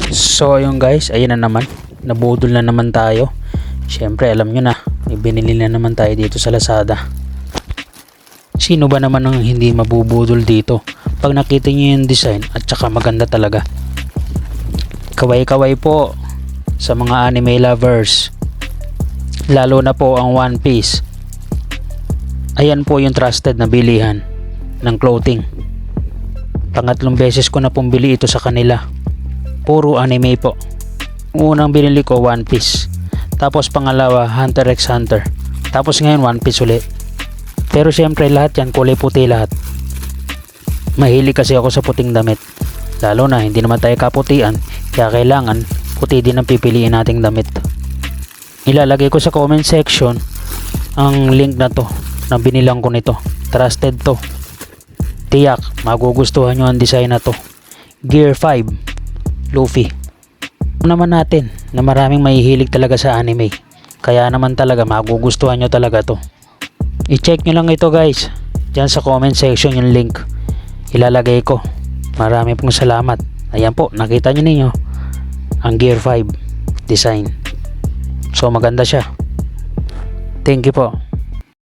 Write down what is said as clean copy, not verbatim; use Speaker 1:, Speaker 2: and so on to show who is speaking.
Speaker 1: So ayun guys, ayun na naman, nabudol na naman tayo. Syempre alam nyo na, may binili na naman tayo dito sa Lazada. Sino ba naman ang hindi mabubudol dito pag nakita nyo yung design at saka maganda talaga. Kaway-kaway po sa mga anime lovers, lalo na po ang One Piece. Ayan po yung trusted na bilihan ng clothing. Pangatlong beses ko na pong bili ito sa kanila. Puro anime po. Unang binili ko One Piece, tapos pangalawa Hunter x Hunter, tapos ngayon One Piece ulit. Pero syempre lahat yan kulay puti lahat. Mahilig kasi ako sa puting damit, lalo na hindi naman tayo kaputian, kaya kailangan puti din ang pipiliin nating damit. Ilalagay ko sa comment section ang link na to, na binilang ko nito. Trusted to, tiyak magugustuhan nyo ang design na to. Gear 5 Luffy. Naman natin na maraming mahihilig talaga sa anime, kaya naman talaga magugustuhan nyo talaga to. I-check nyo lang ito guys, dyan sa comment section yung link ilalagay ko. Marami pong salamat. Ayan po, nakita nyo ninyo ang Gear 5 design, so maganda siya. Thank you po.